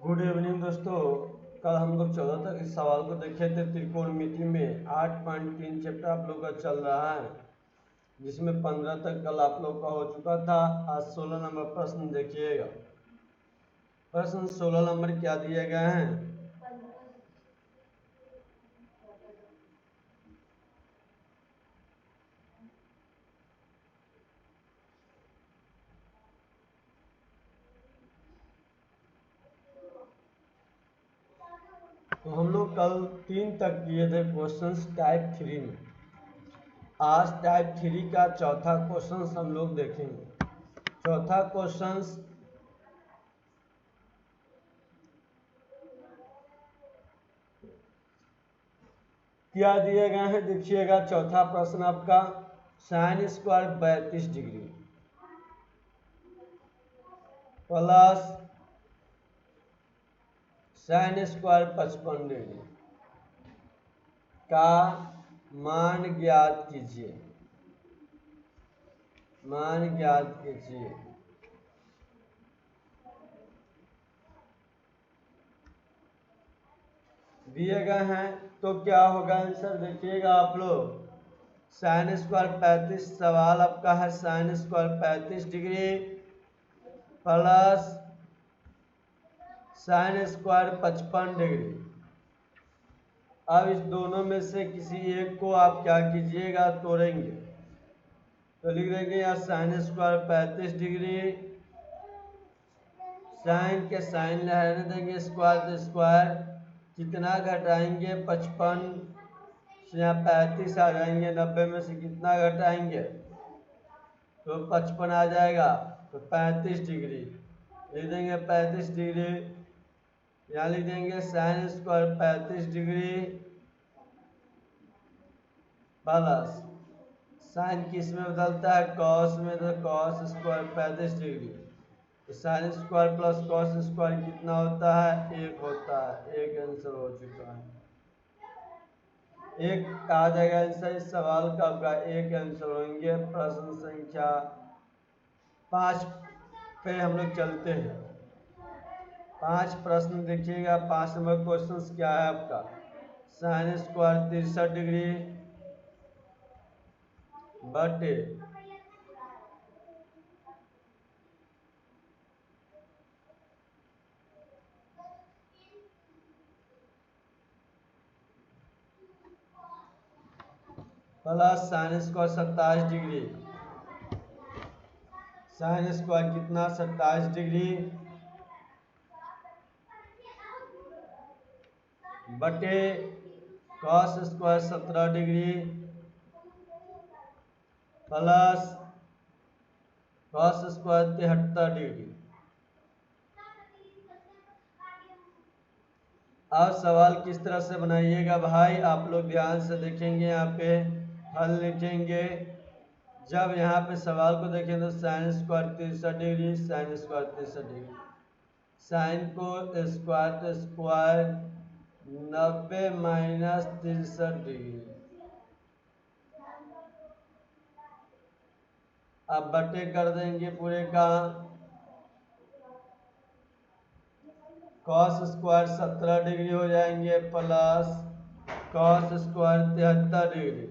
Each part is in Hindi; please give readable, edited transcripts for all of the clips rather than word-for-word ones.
गुड इवनिंग दोस्तों। कल हम लोग 14 तक इस सवाल को देखे थे। त्रिकोणमिति में 8.3 चैप्टर आप लोग का चल रहा है, जिसमें 15 तक कल आप लोग का हो चुका था। आज 16 नंबर प्रश्न देखिएगा। प्रश्न 16 नंबर क्या दिए गए हैं। तो हम लोग कल 3 तक किए थे क्वेश्चंस टाइप 3 में। आज टाइप 3 का चौथा क्वेश्चन हम लोग देखेंगे। चौथा क्वेश्चन क्या दिए गए हैं देखिएगा। चौथा प्रश्न आपका sine square 32 degree plus sine square 55 degree का मान ज्ञात कीजिए। मान ज्ञात कीजिए। दिए गए हैं तो क्या होगा आंसर देखिएगा आप लोग। साइन स्क्वायर 35, सवाल आपका है sine square 35 degree plus sine square 55 degree. अब इस दोनों में से किसी एक को आप क्या कीजिएगा, तोड़ेंगे। तो लिख देंगे यहाँ साइन स्क्वायर 35 डिग्री, साइन के साइन रहने देंगे, स्क्वायर तो स्क्वायर, कितना घटाएंगे 55 से यहाँ 35 आ जाएंगे, 90 में से कितना घटाएंगे तो 55 आ जाएगा। तो 35 डिग्री लिख देंगे। 35 डिग्री यहाँ लिख देंगे sine square 35 degree plus sign किस में बदलता है, कॉस में, तो कॉस स्क्वायर 35 डिग्री। तो sine square plus cos square कितना होता है, 1 होता है। एक आंसर हो चुका है। एक आ जाएगा आंसर इस सवाल का, आपका एक आंसर होंगे। प्रश्न संख्या 5 पे हम लोग चलते हैं। 5 प्रश्न देखिएगा। 5 नंबर क्वेश्चन क्या है आपका, साइन स्क्वायर 63 डिग्री बटे plus sine square 27 degree. Sine square कितना 27 डिग्री बटे cos square 17 degree plus cos square 73 degree. अब सवाल किस तरह से बनाइएगा भाई, आप लोग ध्यान से देखेंगे। यहाँ पे हल लिखेंगे। जब यहाँ पे सवाल को देखें तो sine square 63 degree, sine square 63 degree, sine को स्क्वायर तो स्क्वायर 90 माइनस 63 डिग्री। अब बटे कर देंगे पूरे का। कॉस स्क्वायर 17 डिग्री हो जाएंगे प्लस कॉस स्क्वायर 73 डिग्री।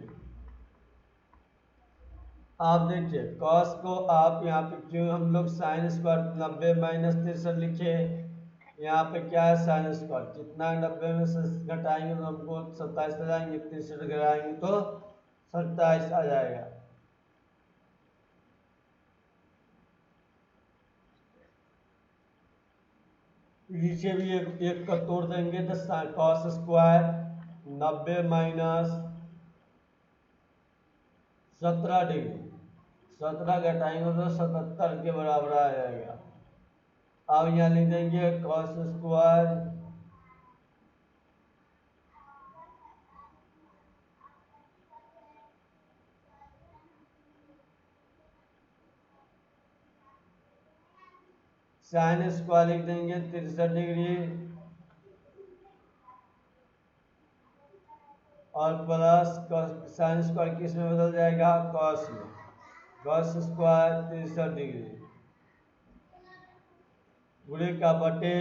आप देखिए कॉस को आप यहाँ पे क्यों हम लोग साइन स्क्वायर 90 माइनस 63 लिखे। यहाँ पे क्या है साइन स्क्वायर, कितना 90 में से घटाएंगे तो हमको 27 आ जाएंगे, 63 घटाएंगे तो 27 आ जाएगा। नीचे भी एक का तोड़ देंगे तो कॉस स्क्वायर 90 माइनस 17 डिग्री, 17 घटाएंगे तो 77 के बराबर आ जाएगा। अब यहाँ लिख देंगे कॉस स्क्वायर साइन स्क्वायर लिख देंगे 63 डिग्री और प्लस साइन स्क्वायर किस में बदल जाएगा, कॉस में। कॉस स्क्वायर 63 डिग्री पूरे का बटे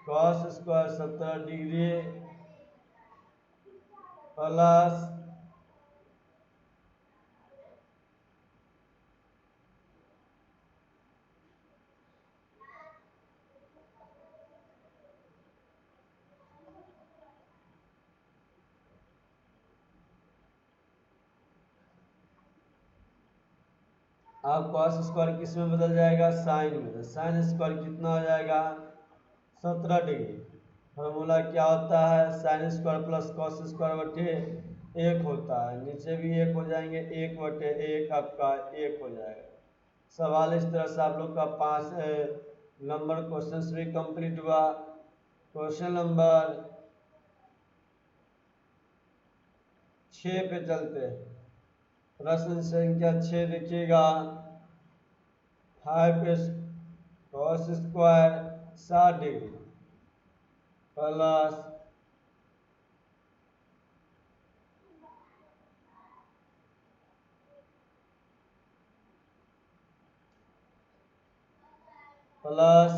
कॉस स्क्वायर 17 डिग्री प्लस अब कॉस स्क्वायर किस में बदल जाएगा, साइन में। साइन स्क्वायर कितना हो जाएगा, 17 डिग्री। फॉर्मूला क्या होता है, sine square plus cos square बटे 1 होता है। नीचे भी 1 हो जाएंगे, 1/1 आपका 1 हो जाएगा। सवाल इस तरह से आप लोग का 5 नंबर क्वेश्चन भी कंप्लीट हुआ। क्वेश्चन नंबर 6 पे चलते हैं। प्रश्न संख्या 6 देखिएगा। 5 cos square 60 degree plus plus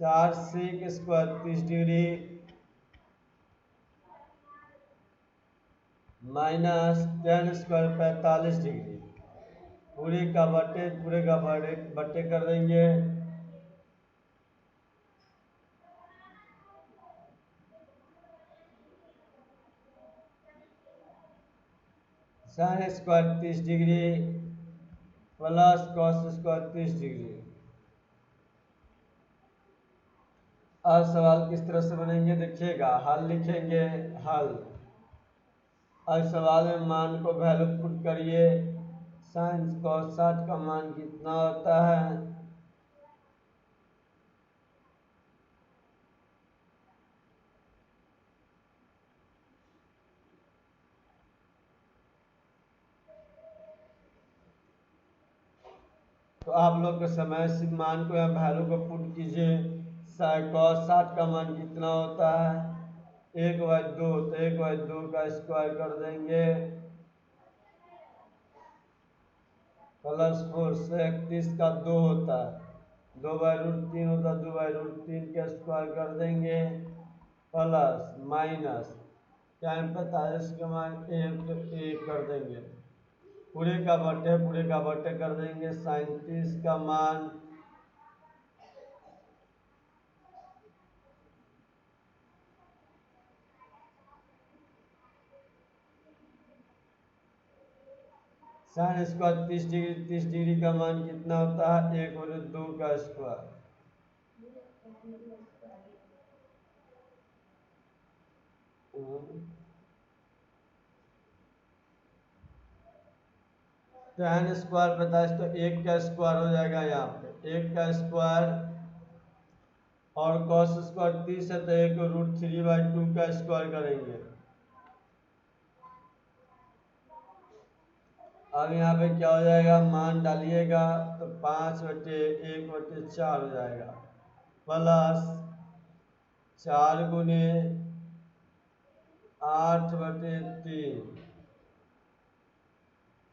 4 sec square 30 degree minus ten square 45 degree. पूरे का बट्टे कर देंगे। Sine square 30 degree plus cos square 30 degree. अब सवाल किस तरह से बनेंगे देखिएगा। हल लिखेंगे, हल। अब सवाल में मान को वैल्यू पुट करिए। साइन कॉस 60 का मान कितना होता है, तो आप लोग के समय से मान को या वैल्यू को पुट कीजिए। कॉस 60 का मान कितना होता है, 1/2। तो 1/2 का स्क्वायर कर देंगे प्लस 4 से 31 का 2 होता है, 2/√3 होता है, 2/√3 का स्क्वायर कर देंगे प्लस माइनस tan 45 का मान 1 तो 1 कर देंगे। पूरे का बट्टे कर देंगे। 37 का मान साइन स्क्वायर 30 डिग्री का मान कितना होता है, 1/2 का स्क्वायर। tan स्क्वायर 45 तो 1 का स्क्वायर हो जाएगा यहाँ पे, 1 का स्क्वायर। और कॉस स्क्वायर 30 है तो 1√3/2 का स्क्वायर करेंगे। अब यहाँ पे क्या हो जाएगा, मान डालिएगा तो 5/1/4 हो जाएगा प्लस 4×8/3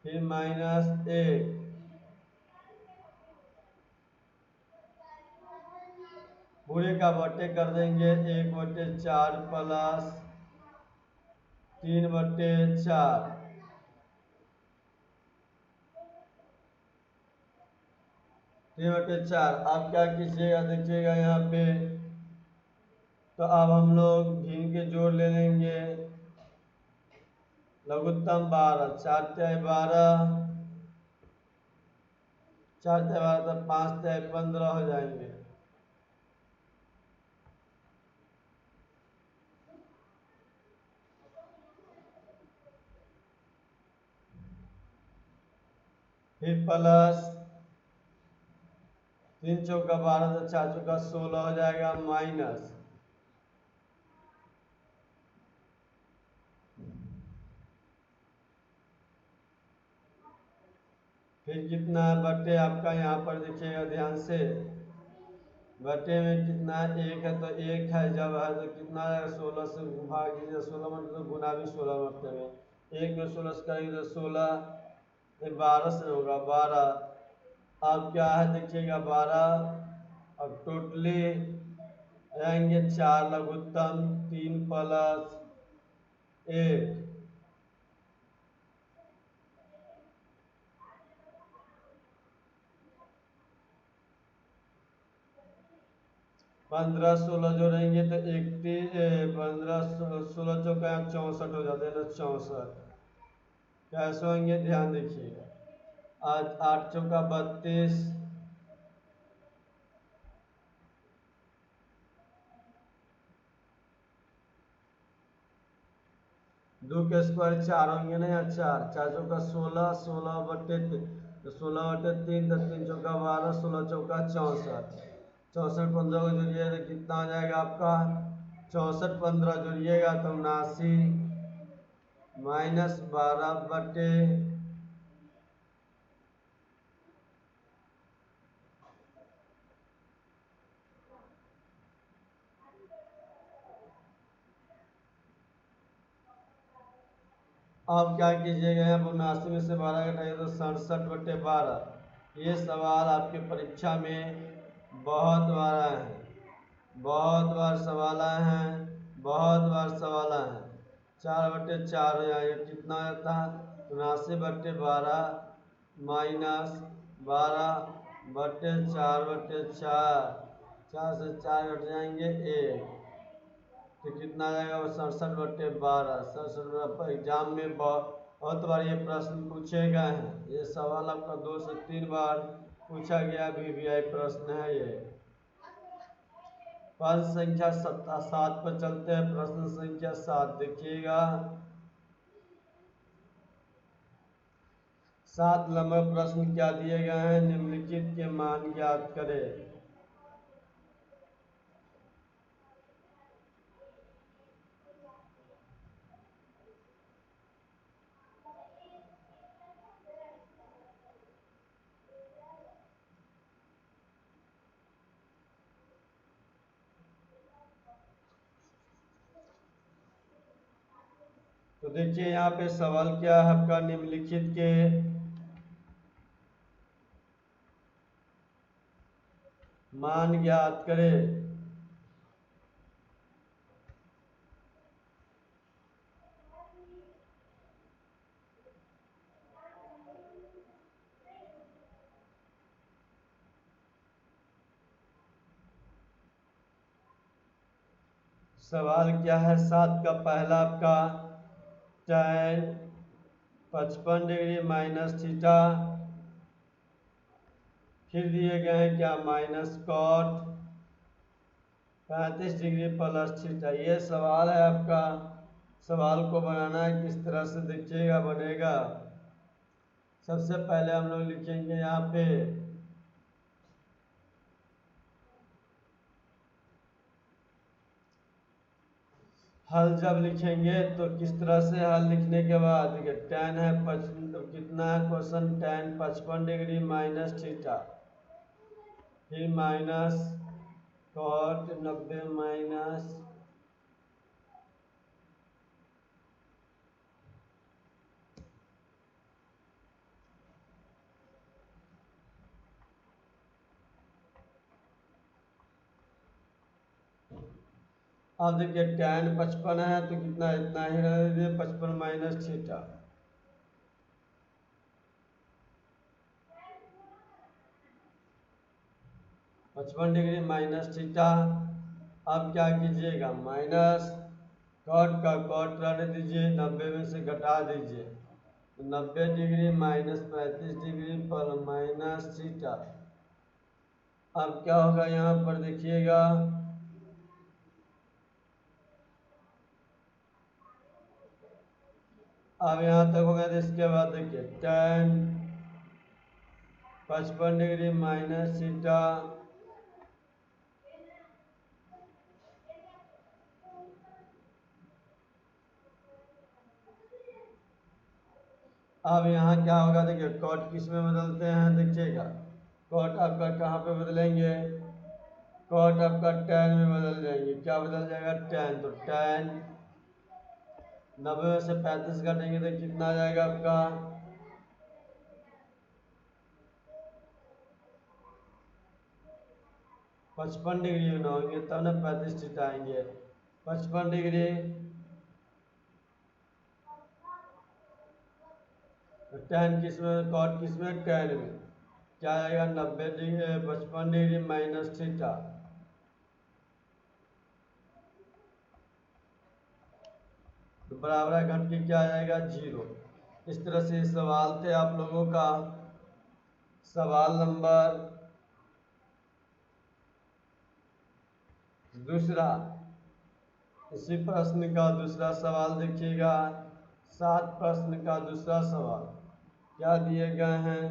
फिर -1। पूरे का बट्टे कर देंगे, 1/4 प्लस 3/4। 3/4। अब क्या कीजिएगा देखिएगा यहाँ पे, तो अब हम लोग भिन्न के जोड़ ले लेंगे। लघुत्तम 12, 4×12, 4×12 तो 5×15 हो जाएंगे। फिर प्लस 3×4 तो 4×16 हो जाएगा माइनस। फिर कितना बट्टे आपका यहाँ पर देखिएगा ध्यान से, बट्टे में कितना 1 है तो 1 है, जब है तो कितना है 16 से भाग दीजिए। 16 मतलब तो गुना भी 16 मरते में 1 में 16 से करेंगे तो 16, 12 से होगा 12। अब क्या है देखिएगा 12। अब टोटली आएंगे 4 लघुत्तम 3 प्लस 1 15 16 जोड़ेंगे तो 31 15 16 चौका 64 हो जाते हैं ना 64 कैसे होंगे ध्यान देखिएगा। आज 8 चौका 32 2 के स्क्वायर 4 होंगे ना या 4 4 चौका 16 16 बटे 3 तो 3 चौका 12 16 चौका 64 64 15 को जोड़िए तो कितना आ जाएगा आपका 64 15 जोड़िएगा तो 79 माइनस 12 बटे अब क्या कीजिएगा यहाँ 79 में से 12 घटाइए तो 67/12। ये सवाल आपके परीक्षा में बहुत बार आए हैं, बहुत बार सवाल आए हैं, बहुत बार सवाल आए हैं। 4/4 हो जाएगा कितना आता है 79/12 माइनस 12/4/4 4 से 4 घट जाएंगे 1 तो कितना आ जाएगा वो 67/12 67 एग्जाम में बहुत बार ये प्रश्न पूछे गए हैं। ये सवाल आपका 2 से 3 बार पूछा गया VVI प्रश्न है ये। प्रश्न संख्या 7 पर चलते हैं। प्रश्न संख्या 7 देखिएगा। 7 नंबर प्रश्न क्या दिए गए हैं निम्नलिखित के मान ज्ञात करें। तो देखिए यहाँ पे सवाल क्या है आपका निम्नलिखित के मान ज्ञात करें। सवाल क्या है 7 का पहला आपका tan 55 डिग्री माइनस थीटा, फिर दिए गए हैं क्या minus cot 35 degree plus theta. ये सवाल है आपका। सवाल को बनाना है किस तरह से देखिएगा बनेगा। सबसे पहले हम लोग लिखेंगे यहाँ पे हल जब लिखेंगे तो किस तरह से हल लिखने के बाद देखिए tan है तो कितना है question tan 55 degree minus theta, फिर माइनस कॉट 90 माइनस अब देखिए tan 55 है तो कितना इतना ही रह दीजिए 55 माइनस थीटा। पचपन डिग्री माइनस थीटा। अब क्या कीजिएगा माइनस कॉट का कॉट रहने दीजिए 90 में से घटा दीजिए तो 90 डिग्री माइनस 35 डिग्री पर माइनस थीटा। अब क्या होगा यहाँ पर देखिएगा अब यहाँ तक हो गया तो इसके बाद देखिए tan 55 डिग्री माइनस थीटा अब यहाँ क्या होगा देखिए कॉट किस में बदलते हैं देखिएगा कॉट आपका कहाँ पे बदलेंगे कॉट आपका tan में बदल जाएंगे। क्या बदल जाएगा tan तो tan 90 में से 35 घटेंगे तो कितना आ जाएगा आपका 45 55 डिग्री ना होंगे तब ना 35 थीटा आएंगे। 55 डिग्री tan किस में, कॉट किस में, tan में, क्या आएगा 90 डिग्री 55 डिग्री माइनस थीटा, तो बराबर घट के क्या आ जाएगा 0। इस तरह से सवाल थे आप लोगों का। सवाल नंबर दूसरा, इसी प्रश्न का दूसरा सवाल देखिएगा। 7 प्रश्न का दूसरा सवाल क्या दिए गए हैं।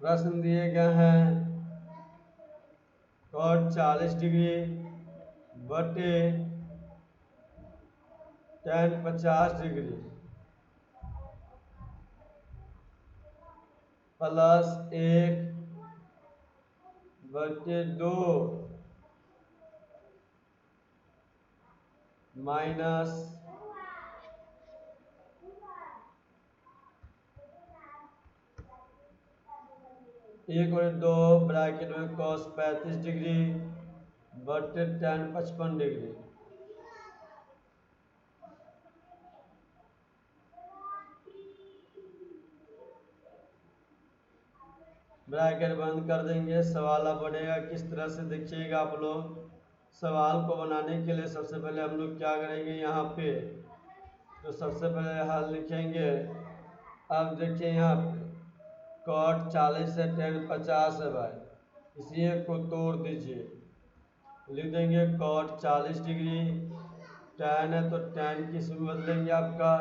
प्रश्न दिए गए हैं cot 40 डिग्री बटे tan 50 डिग्री प्लस 1 बटे 2 माइनस 1 और 2 ब्रैकेट में cos 35 डिग्री बटे tan 55 डिग्री। ब्रैकेट बंद कर देंगे। सवाल अब बनेगा किस तरह से, देखिएगा आप लोग। सवाल को बनाने के लिए सबसे पहले हम लोग क्या करेंगे, यहाँ पे तो सबसे पहले हल लिखेंगे। अब देखिए यहाँ पे cot 40 से tan 50 है भाई, इसी एक को तोड़ दीजिए। लिख देंगे cot 40 डिग्री, tan है तो tan किस में बदलेंगे आपका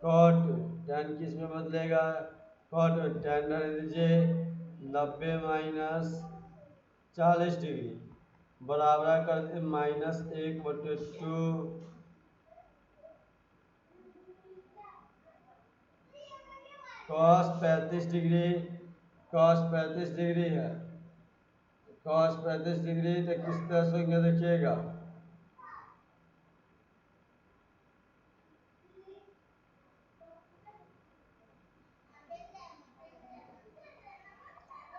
cot, tan किस में बदलेगा cot, tan डाल दीजिए 90 माइनस 40 डिग्री बराबर कर दे minus 1/2 cos 35 degree, cos 35 degree है, cos 35 डिग्री तो किस तरह से होंगे देखिएगा।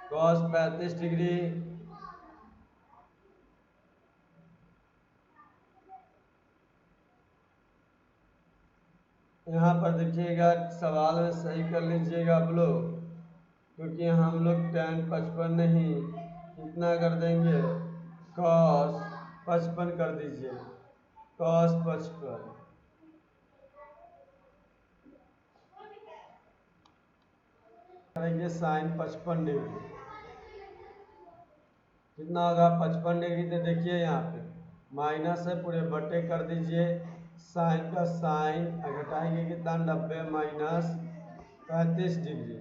cos 35 डिग्री यहाँ पर देखिएगा, सवाल में सही कर लीजिएगा आप लोग, क्योंकि हम लोग tan 55 नहीं कितना कर देंगे cos 55 कर दीजिए, cos 55 करेंगे sin 55 डिग्री, कितना होगा 55 डिग्री। तो देखिए यहाँ पे माइनस है, पूरे बटे कर दीजिए, साइन का साइन घटाएंगे कितना 90 माइनस 35 डिग्री।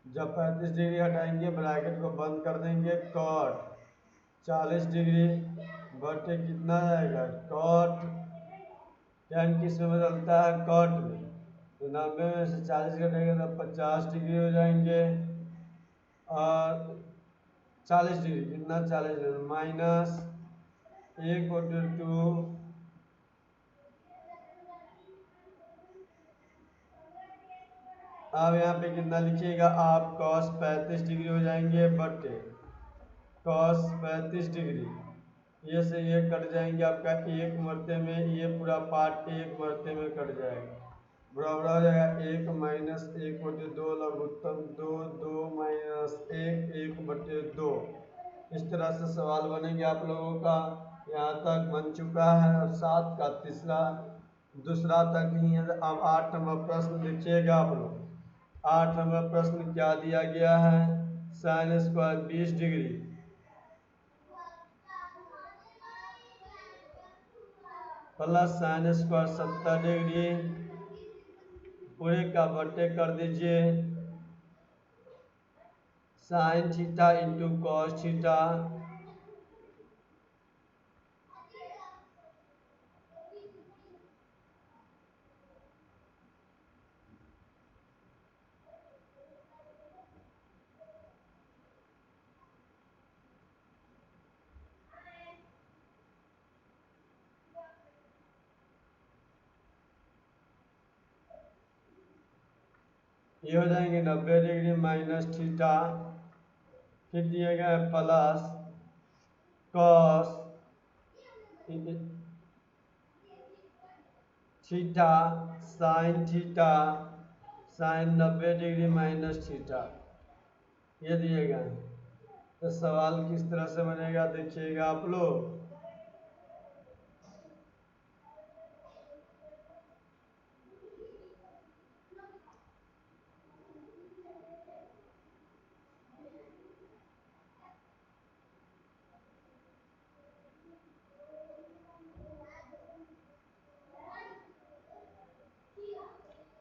जब 35 डिग्री हटाएंगे ब्रैकेट को बंद कर देंगे, cot 40 डिग्री बटे कितना आएगा cot, tan किस में बदलता है cot में, तो 90 में से 40 घटेगा तो 50 डिग्री हो जाएंगे। और 40 डिग्री कितना 40 डिग्री माइनस 1/2, अब यहाँ पे कितना लिखिएगा आप cos 35 डिग्री हो जाएंगे बटे cos 35 डिग्री, ये से ये कट जाएंगे आपका एक मरते में, ये पूरा पार्ट एक मरते में कट जाएगा, बराबर हो जाएगा 1 माइनस 1/2 लघुत्तम 2 2 माइनस 1 1/2। इस तरह से सवाल बनेंगे आप लोगों का। यहाँ तक बन चुका है और 7 का तीसरा दूसरा तक ही है। अब 8 नंबर प्रश्न देखिएगा आप लोग। 8 नंबर प्रश्न क्या दिया गया है, sin square 20 degree plus sin square 70 degree पूरे का बटे कर दीजिए sin theta into cos theta, ये हो जाएंगे 90 डिग्री माइनस थीटा, फिर दिए गए plus cos theta sine 90 degree minus theta, ये दिए गए हैं। तो सवाल किस तरह से बनेगा देखिएगा आप लोग।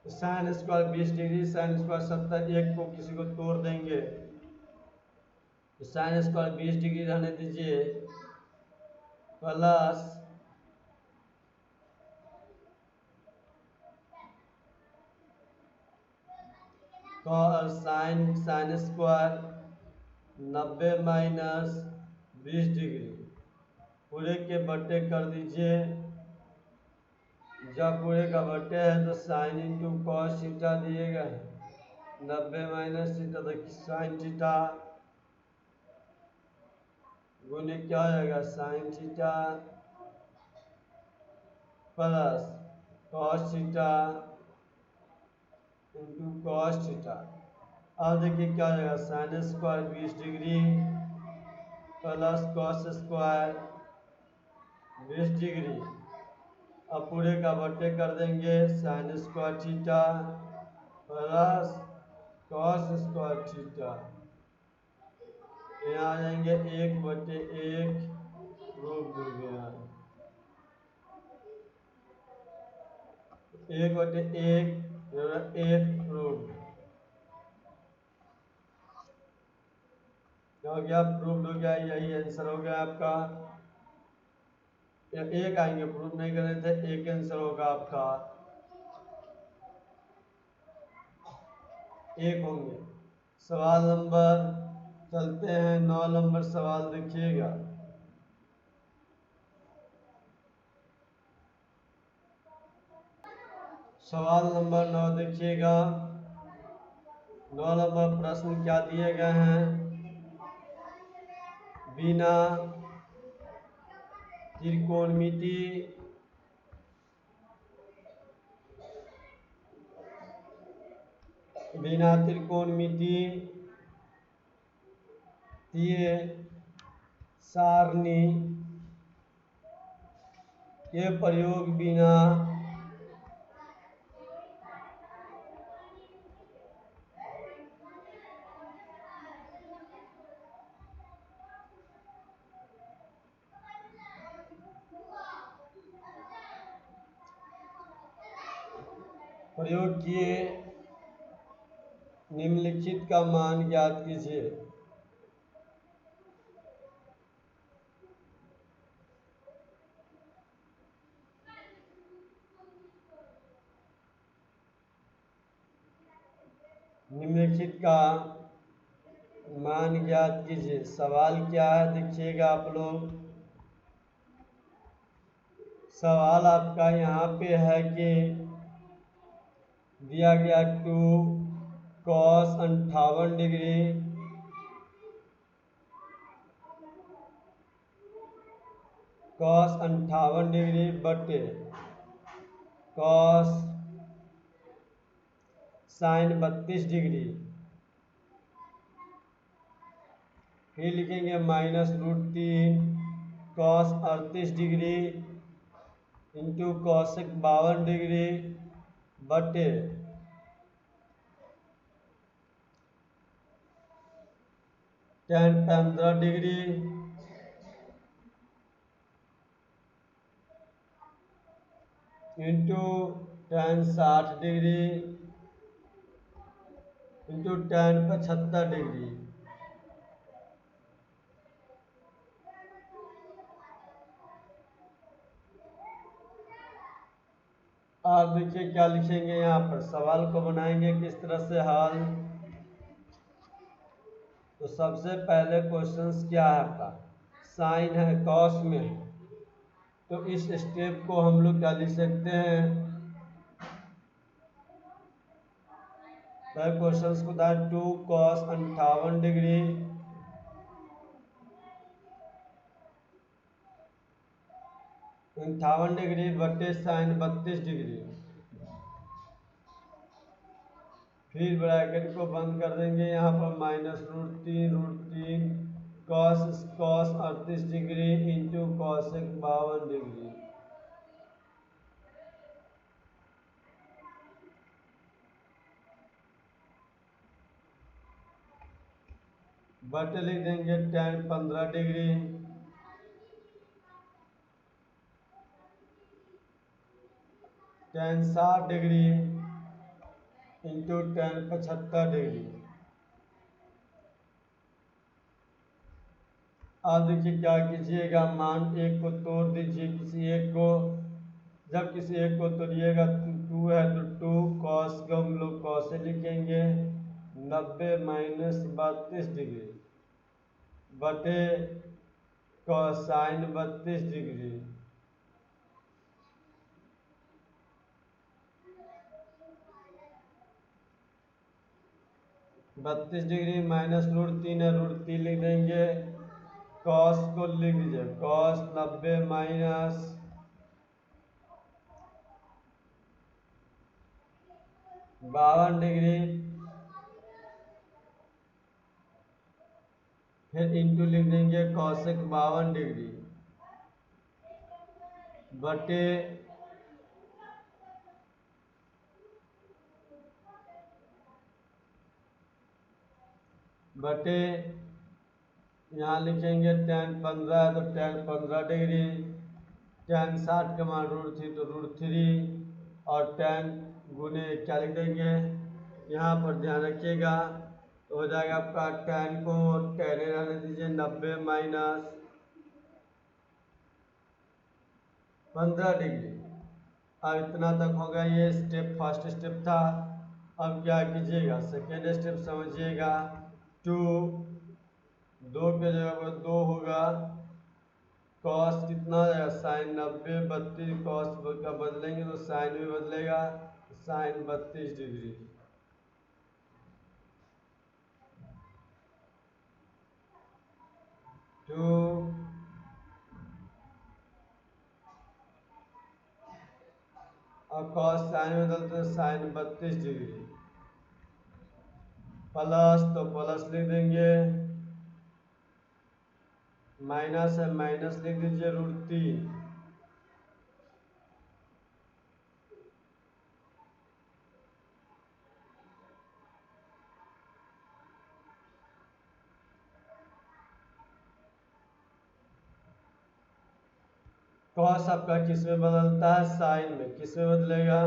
Sign square 20 degree, sine square 70, एक को किसी को तोड़ देंगे तो साइन स्क्वायर 20 डिग्री रहने दीजिए, plus sine square 90 minus 20 degree, पूरे के बट्टे कर दीजिए। जब पूरे का बट्टे है तो साइन इंटू कॉस थीटा दिएगा, 90 माइनस थीटा तो साइन थीटा गुने क्या हो जाएगा sine theta plus cos theta into cos theta. अब देखिए क्या हो जाएगा sine square 20 degree plus cos square 20 degree. अब पूरे का बट्टे कर देंगे, sine square theta plus cos square theta, यहाँ आ जाएंगे 1/1 रूट मिल गया, 1/1 रूट क्या हो गया, प्रूफ हो गया, यही आंसर हो गया आपका। एक आएंगे, प्रूफ नहीं कर रहे थे, एक आंसर होगा आपका, एक होंगे। सवाल नंबर चलते हैं 9 नंबर सवाल देखिएगा। सवाल नंबर 9 देखिएगा। 9 नंबर प्रश्न क्या दिए गए हैं, बिना त्रिकोणमिति सारणी के प्रयोग बिना प्रयोग किए निम्नलिखित का मान ज्ञात कीजिए। निम्नलिखित का मान ज्ञात कीजिए। सवाल क्या है देखिएगा आप लोग। सवाल आपका यहाँ पे है कि दिया गया 2 cos 58 डिग्री बटे cos साइन 32 डिग्री, फिर लिखेंगे -√3 cos 38 degree into cosec 52 degree बटे tan 15 degree into tan 60 degree into tan 75 degree. आप देखिए क्या लिखेंगे, यहाँ पर सवाल को बनाएंगे किस तरह से हल। तो सबसे पहले क्वेश्चन क्या है आपका, साइन है कॉस में, तो इस स्टेप को हम लोग क्या लिख सकते हैं, वह क्वेश्चन को था 2 cos 58 डिग्री बटे साइन 32 डिग्री। फिर ब्रैकेट को बंद कर देंगे, यहाँ पर -√3 cos 38 degree into cosec 52 degree. बटे लिख देंगे tan 15 degree tan 60 degree into tan 75 degree. अब देखिए क्या कीजिएगा, मान एक को तोड़ दीजिए, किसी एक को, जब किसी एक को तोड़िएगा 2 है तो 2 cos को हम लोग cos से लिखेंगे 90 - 32 डिग्री बटे cosine 32 डिग्री। -√3 है, √3 लिख देंगे, cos को लिख दीजिए, cos 90 - 52 डिग्री, फिर इंटू लिख देंगे cosec 52 डिग्री बटे यहाँ लिखेंगे tan 15 है तो tan 15 डिग्री, tan 60 का मान √3 तो √3 और tan गुने क्या लिख देंगे, यहाँ पर ध्यान रखिएगा, तो हो जाएगा आपका tan को tan रहने दीजिए 90 - 15 डिग्री। अब इतना तक हो गया, ये स्टेप फर्स्ट स्टेप था। अब क्या कीजिएगा, सेकेंड स्टेप समझिएगा। 2 2 के जगह पर 2 होगा, कॉस कितना हो जाएगा, साइन 90 32 कॉस का बदलेंगे तो साइन भी बदलेगा, साइन 32 डिग्री। टू और कॉस साइन बदलते साइन 32 डिग्री, प्लस तो प्लस लिख देंगे, माइनस है माइनस लिख दीजिए √3। कॉस आपका किस में बदलता है, साइन में। किस में बदलेगा,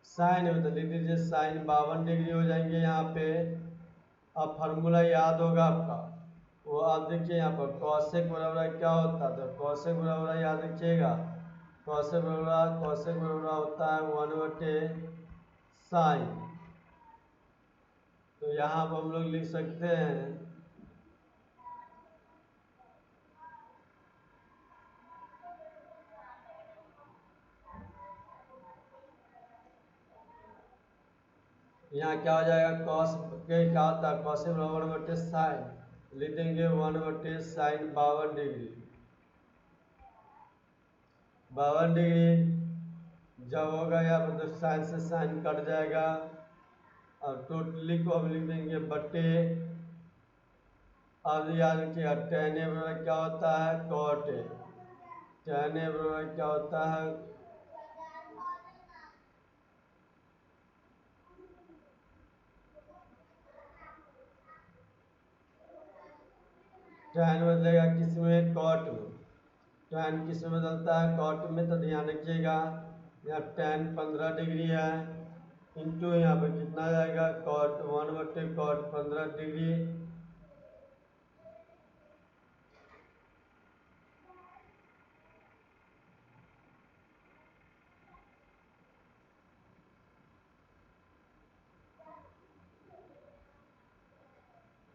साइन में, तो लिख दीजिए साइन 52 डिग्री हो जाएंगे यहाँ पे। अब फार्मूला याद होगा आपका, वो आप देखिए यहाँ पर कॉसेक बराबर क्या होता है, तो कॉसेक बराबर याद रखिएगा, कॉसेक बराबर होता है 1/साइन। तो यहाँ पर हम लोग लिख सकते हैं यहाँ क्या हो जाएगा, कॉस के क्या होता है, कॉसेक बराबर 1/साइन, लिख देंगे 1/साइन 52 डिग्री। 52 डिग्री जब होगा यहाँ पर तो साइन से साइन कट जाएगा, और टोटली को हम लिख देंगे बटे। अब याद रखिएगा tan a बराबर क्या होता है, cot a। tan a बराबर क्या होता है, tan बदलेगा किस में, cot में। tan किस में बदलता है, cot में। तो ध्यान रखिएगा यहाँ tan 15 डिग्री है, इंटू यहाँ पर कितना जाएगा, cot 1/cot 15 डिग्री।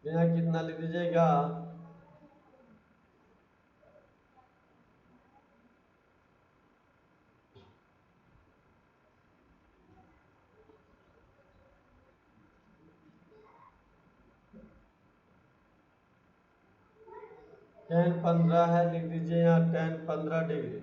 यहाँ कितना लिख दीजिएगा, tan 15 है, लिख दीजिए यहाँ tan 15 डिग्री।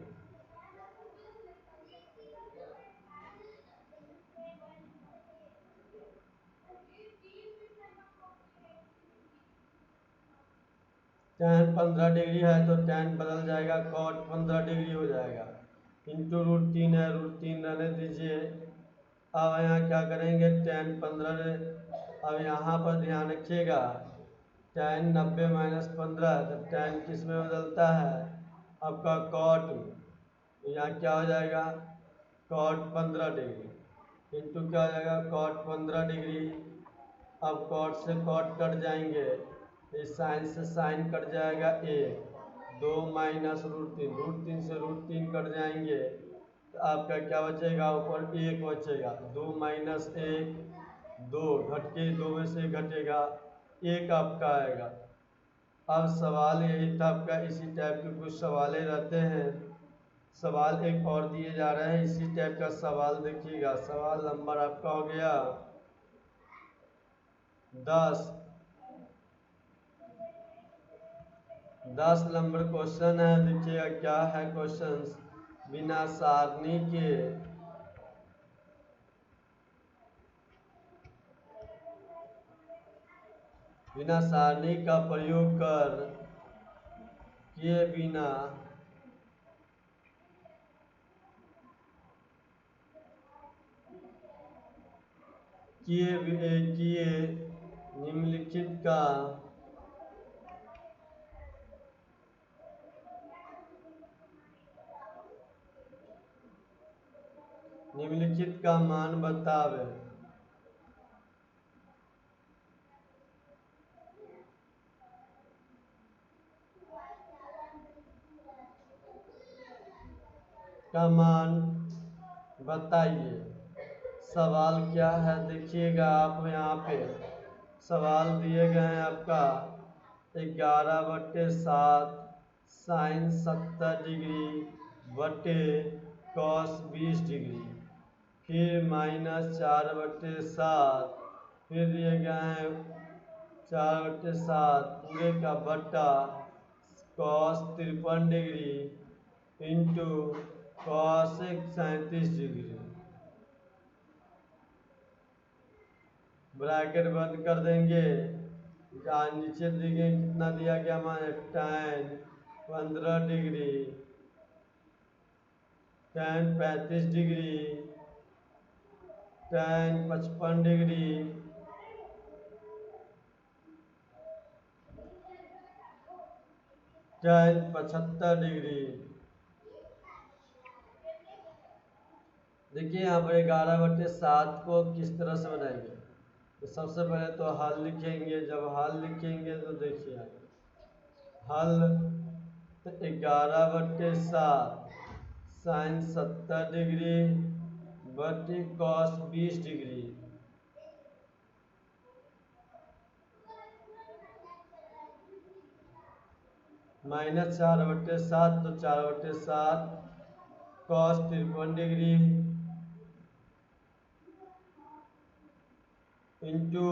tan 15 डिग्री है तो tan बदल जाएगा, cot 15 डिग्री हो जाएगा, इंटू √3 है, √3 रहने दीजिए। अब यहाँ क्या करेंगे, tan 15 अब यहाँ पर ध्यान रखिएगा, tan 90 - 15 तो tan किस में बदलता है आपका cot में, तो यहाँ क्या हो जाएगा cot 15 डिग्री इंटू क्या हो जाएगा cot 15 डिग्री। अब cot से cot कट जाएंगे, इस साइन से साइन कट जाएगा 1, 2 - √3, √3 से √3 कट जाएंगे तो आपका क्या बचेगा, ऊपर 1 बचेगा, 2 - 1 2 घट के 2 में से घटेगा 1 आपका आएगा। अब सवाल यही था आपका, इसी टाइप के कुछ सवाल रहते हैं। सवाल एक और दिए जा रहे हैं इसी टाइप का सवाल, देखिएगा सवाल नंबर आपका हो गया 10 नंबर क्वेश्चन है। देखिएगा क्या है क्वेश्चन, बिना सारणी के का प्रयोग कर किए बिना किए निम्नलिखित का मान बतावे। का मान बताइए। सवाल क्या है देखिएगा आप, यहाँ पे सवाल दिए गए हैं आपका 11/7 साइन 70 डिग्री बटे कॉस 20 डिग्री, फिर -4/7, फिर दिए गए हैं 4/7 पूरे का बटा cos 53 degree into cos 37 degree, bracket बंद कर देंगे। नीचे दिए कितना दिया गया हमारे, tan 15 degree, tan 35 degree, tan 55 degree, tan 75 degree. देखिए यहाँ पर 11/7 को किस तरह से बनाएंगे, तो सबसे पहले तो हल लिखेंगे। जब हल लिखेंगे तो देखिए हल, तो 11/7 साइन 70 डिग्री बटे कॉस 20 डिग्री, -4/7 तो 4/7 कॉस 53 डिग्री इंटू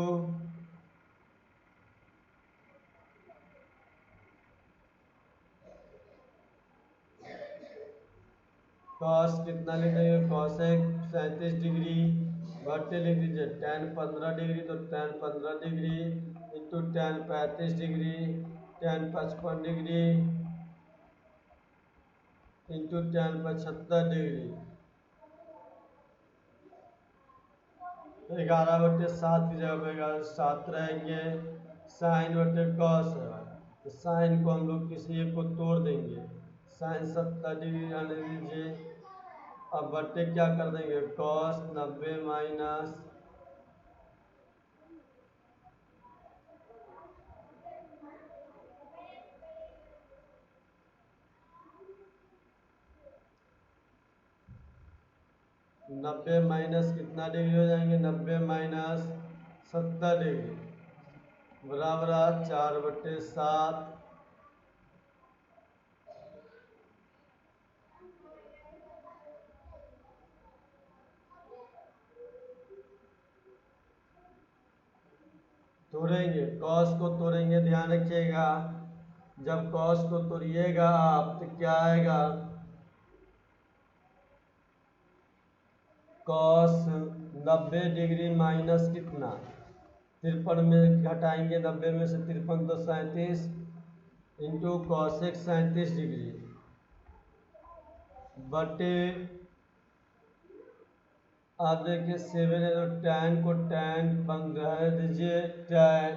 कॉस कितना लिख देंगे, कॉस 37 डिग्री बटे लिख दीजिए tan 15 डिग्री, तो tan 15 degree into tan 35 degree, tan 55 degree into tan 75 degree. 11/7 की जगह पे 11/7 रहेंगे, साइन बटे कॉस है तो साइन को हम लोग किसी एक को तोड़ देंगे, साइन 70 डिग्री आने दीजिए। अब बटे क्या कर देंगे, कॉस 90 माइनस कितना डिग्री हो जाएंगे, 90 - 70 डिग्री बराबर 4/7। तोड़ेंगे, कॉस को तोड़ेंगे, ध्यान रखिएगा जब कॉस को तोड़िएगा आप तो क्या आएगा, कॉस 90 डिग्री माइनस कितना 53 में घटाएंगे, 90 में से 53 तो 37 इंटू कॉसेक 37 डिग्री बटे, आप देखिए 7 है तो tan को tan 15 दीजिए, tan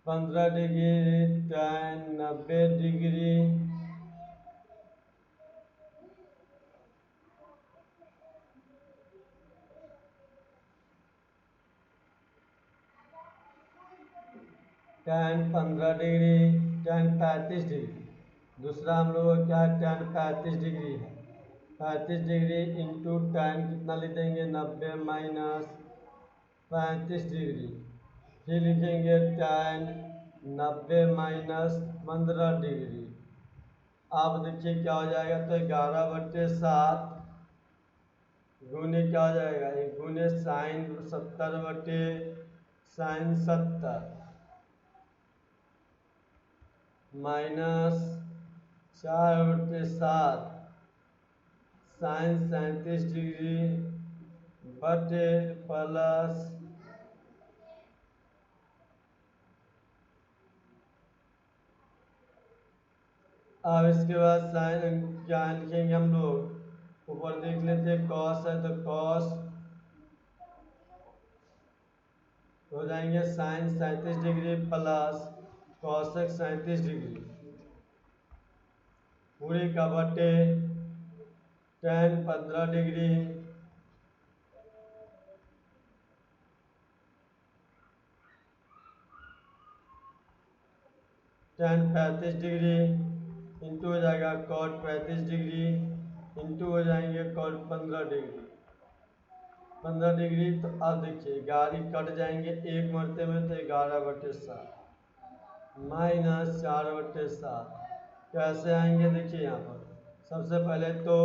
15 degree tan 90 degree tan 15 degree tan 35 degree, दूसरा हम लोग क्या है tan 35 डिग्री है, 35 डिग्री इंटू tan कितना लिख देंगे 90 माइनस 35 डिग्री, फिर लिखेंगे tan 90 माइनस 15 डिग्री। आप देखिए क्या हो जाएगा, तो 11/7 गुने क्या हो जाएगा, एक गुने साइन 70/साइन 70 माइनस 4/7 साइन 37 डिग्री बटे प्लस, अब इसके बाद साइन क्या लिखेंगे हम लोग, ऊपर देख लेते हैं कॉस है तो कॉस हो जाएंगे sine 37 degree plus cosec 37 degree पूरे का बटे tan 15 degree tan 35 degree into हो जाएगा cot 35 डिग्री इंटू हो जाएंगे cot 15 डिग्री 15 डिग्री। तो अब देखिए गाड़ी कट जाएंगे एक मरते में, तो 11/7 माइनस 4/7 कैसे आएंगे, देखिए यहाँ पर सबसे पहले तो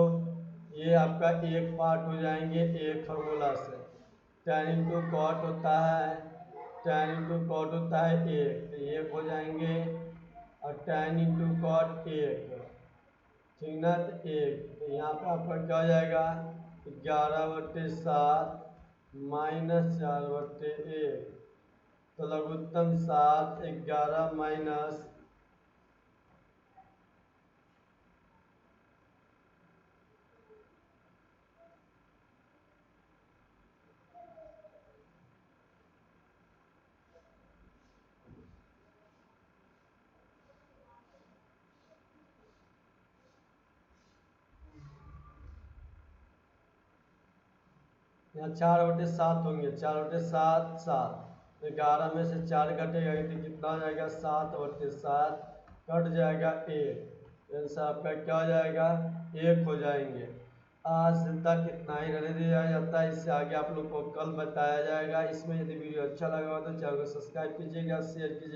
ये आपका एक पार्ट हो जाएंगे एक फार्मूला से, tan इंटू कॉट होता है, tan इंटू कॉट होता है एक, तो एक हो जाएंगे और tan इंटू कॉट एक, ठीक ना, तो एक, तो यहाँ पर आपका क्या हो जाएगा 11/7 माइनस 4/1, तो लघुत्तम 7 11 माइनस यहाँ 4/7 होंगे, 4/7 7, तो 11 में से 4 घटेगा तो कितना हो जाएगा 7/7 कट जाएगा एक, आंसर आपका क्या हो जाएगा एक हो जाएंगे। आज तक इतना ही रहने दिया जाता है, इससे आगे आप लोग को कल बताया जाएगा। इसमें यदि वीडियो अच्छा लगा हो तो चैनल को सब्सक्राइब कीजिएगा, शेयर कीजिएगा।